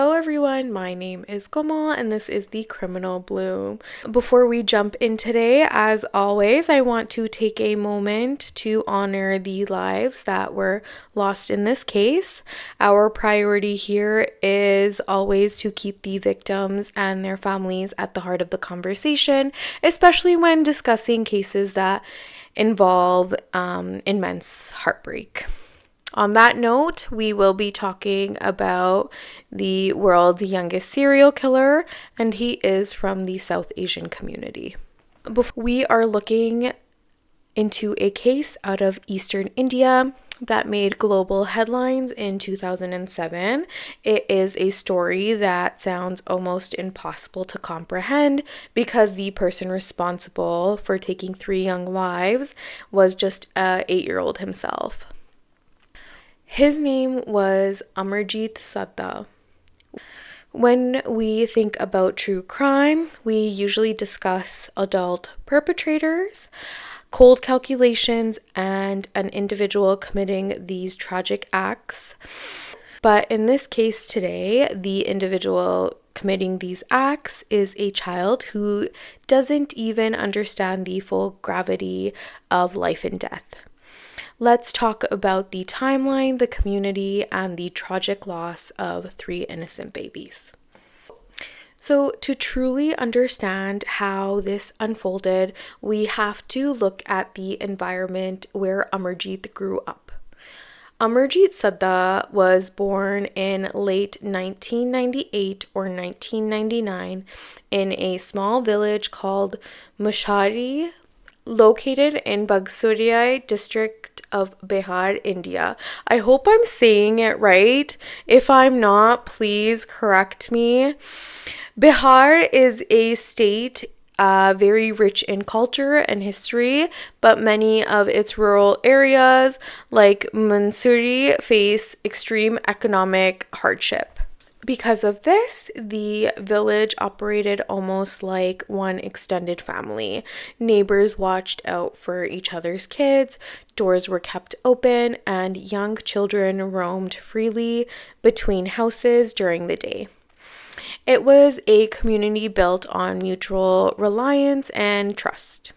Hello everyone, my name is Komal and this is the Criminal Bloom. Before we jump in today, as always, I want to take a moment to honor the lives that were lost in this case. Our priority here is always to keep the victims and their families at the heart of the conversation, especially when discussing cases that involve immense heartbreak. On that note, we will be talking about the world's youngest serial killer, and he is from the South Asian community. We are looking into a case out of Eastern India that made global headlines in 2007. It is a story that sounds almost impossible to comprehend because the person responsible for taking 3 young lives was just an 8-year-old himself. His name was Amarjeet Sada. When we think about true crime, we usually discuss adult perpetrators, cold calculations, and an individual committing these tragic acts. But in this case today, the individual committing these acts is a child who doesn't even understand the full gravity of life and death. Let's talk about the timeline, the community, and the tragic loss of 3 innocent babies. So, to truly understand how this unfolded, we have to look at the environment where Amarjeet grew up. Amarjeet Sada was born in late 1998 or 1999 in a small village called Musahari, located in Bagsuria district of Bihar, India. I hope I'm saying it right. If I'm not, please correct me. Bihar is a state very rich in culture and history, but many of its rural areas, like Musahari, face extreme economic hardship. Because of this, the village operated almost like one extended family. Neighbors watched out for each other's kids, doors were kept open, and young children roamed freely between houses during the day. It was a community built on mutual reliance and trust.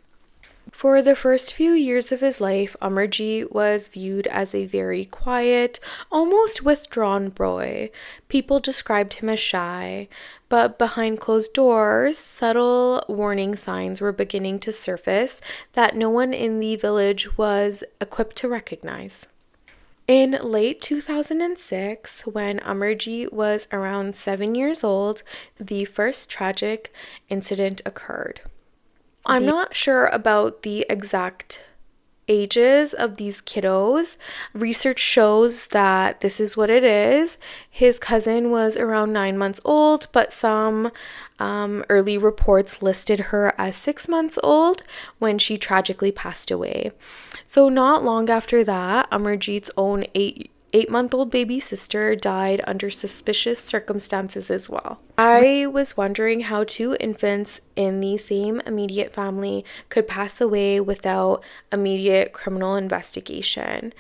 For the first few years of his life, Amarjeet was viewed as a very quiet, almost withdrawn boy. People described him as shy, but behind closed doors, subtle warning signs were beginning to surface that no one in the village was equipped to recognize. In late 2006, when Amarjeet was around 7 years old, the first tragic incident occurred. I'm not sure about the exact ages of these kiddos. Research shows that this is what it is. His cousin was around 9 months old, but some early reports listed her as 6 months old when she tragically passed away. So not long after that, Amarjeet's own 8-month-old baby sister died under suspicious circumstances as well. I was wondering how 2 infants in the same immediate family could pass away without immediate criminal investigation.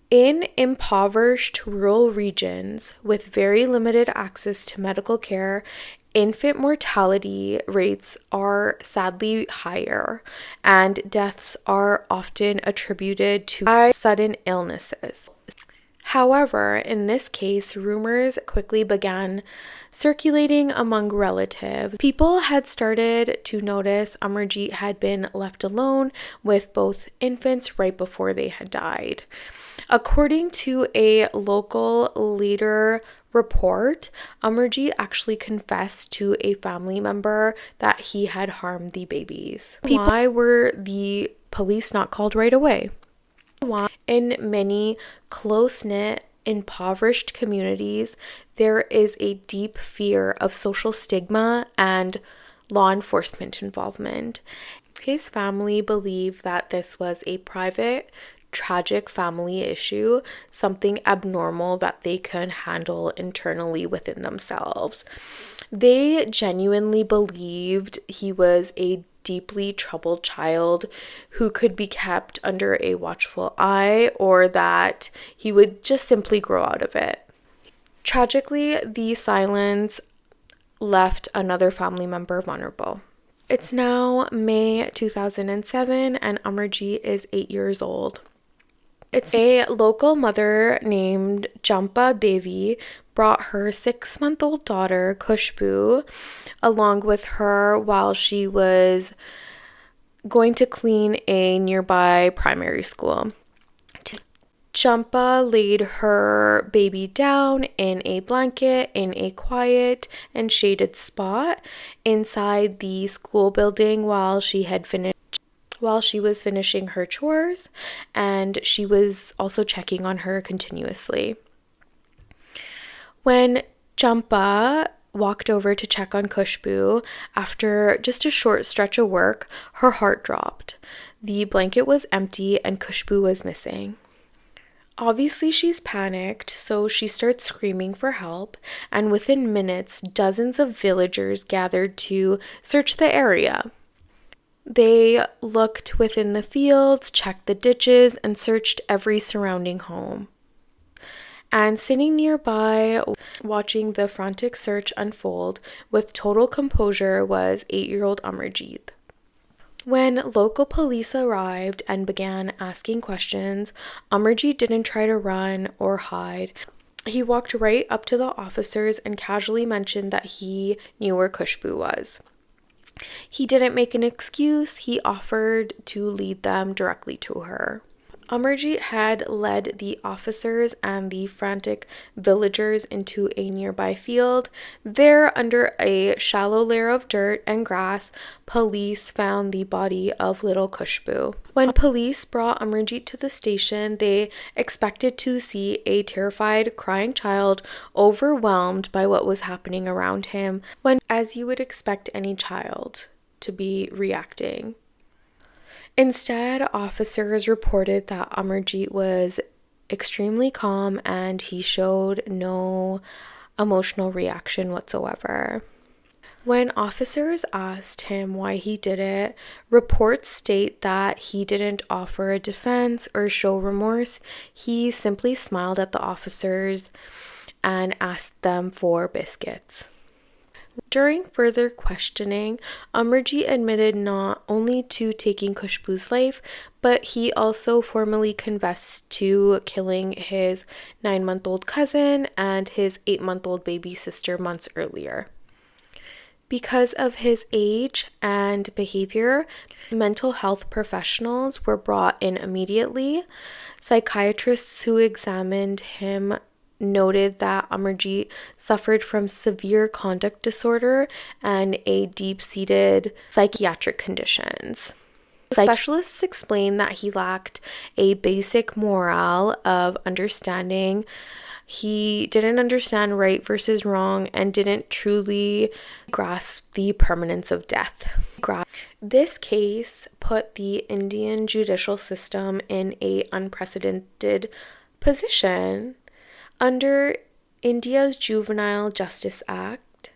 In impoverished rural regions with very limited access to medical care, infant mortality rates are sadly higher, and deaths are often attributed to sudden illnesses. However, in this case, rumors quickly began circulating among relatives. People had started to notice Amarjeet had been left alone with both infants right before they had died. According to a local leader report, Amarjeet actually confessed to a family member that he had harmed the babies. Why were the police not called right away? In many close-knit, impoverished communities, there is a deep fear of social stigma and law enforcement involvement. His family believed that this was a private, tragic family issue, something abnormal that they could handle internally within themselves. They genuinely believed he was a deeply troubled child who could be kept under a watchful eye, or that he would just simply grow out of it. Tragically, the silence left another family member vulnerable. It's now May 2007 and Amarjeet is 8 years old. It's a local mother named Jampa Devi brought her 6-month-old daughter Khushbu along with her while she was going to clean a nearby primary school. Jampa laid her baby down in a blanket in a quiet and shaded spot inside the school building while she was finishing her chores, and she was also checking on her continuously. When Jampa walked over to check on Khushbu, after just a short stretch of work, her heart dropped. The blanket was empty and Khushbu was missing. Obviously, she's panicked, so she starts screaming for help, and within minutes, dozens of villagers gathered to search the area. They looked within the fields, checked the ditches, and searched every surrounding home. And sitting nearby, watching the frantic search unfold with total composure was 8-year-old Amarjeet. When local police arrived and began asking questions, Amarjeet didn't try to run or hide. He walked right up to the officers and casually mentioned that he knew where Khushbu was. He didn't make an excuse, he offered to lead them directly to her. Amarjeet had led the officers and the frantic villagers into a nearby field. There, under a shallow layer of dirt and grass, police found the body of little Khushbu. When police brought Amarjeet to the station, they expected to see a terrified, crying child overwhelmed by what was happening around him, as you would expect any child to be reacting. Instead, officers reported that Amarjeet was extremely calm and he showed no emotional reaction whatsoever. When officers asked him why he did it, reports state that he didn't offer a defense or show remorse. He simply smiled at the officers and asked them for biscuits. During further questioning, Amarjeet admitted not only to taking Khushbu's life, but he also formally confessed to killing his 9-month-old cousin and his 8-month-old baby sister months earlier. Because of his age and behavior, mental health professionals were brought in immediately. Psychiatrists who examined him noted that Amarjeet suffered from severe conduct disorder and a deep-seated psychiatric conditions. Specialists explained that he lacked a basic morale of understanding. He didn't understand right versus wrong and didn't truly grasp the permanence of death. This case put the Indian judicial system in an unprecedented position. Under India's Juvenile Justice Act,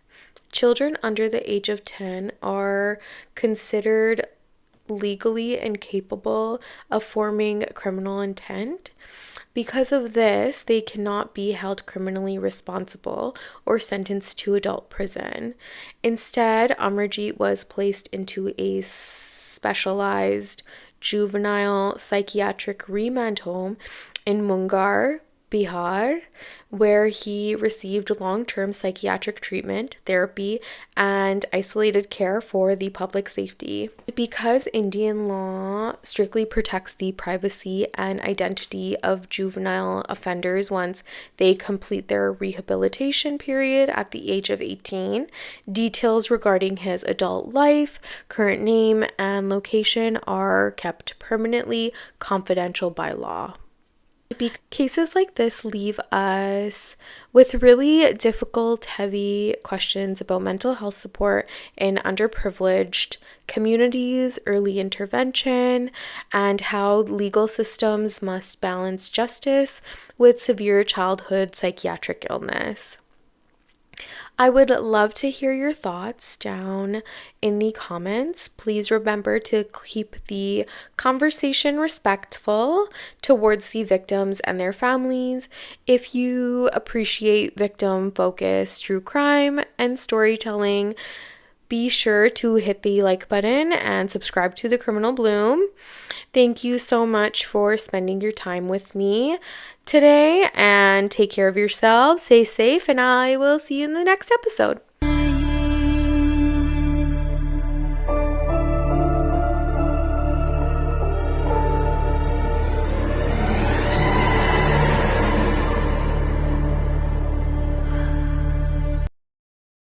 children under the age of 10 are considered legally incapable of forming criminal intent. Because of this, they cannot be held criminally responsible or sentenced to adult prison. Instead, Amarjeet was placed into a specialized juvenile psychiatric remand home in Mungar, Bihar, where he received long-term psychiatric treatment, therapy, and isolated care for the public safety. Because Indian law strictly protects the privacy and identity of juvenile offenders once they complete their rehabilitation period at the age of 18, details regarding his adult life, current name, and location are kept permanently confidential by law. Cases like this leave us with really difficult, heavy questions about mental health support in underprivileged communities, early intervention, and how legal systems must balance justice with severe childhood psychiatric illness. I would love to hear your thoughts down in the comments. Please remember to keep the conversation respectful towards the victims and their families. If you appreciate victim focused true crime and storytelling, be sure to hit the like button and subscribe to The Criminal Bloom. Thank you so much for spending your time with me today, and take care of yourselves, stay safe, and I will see you in the next episode.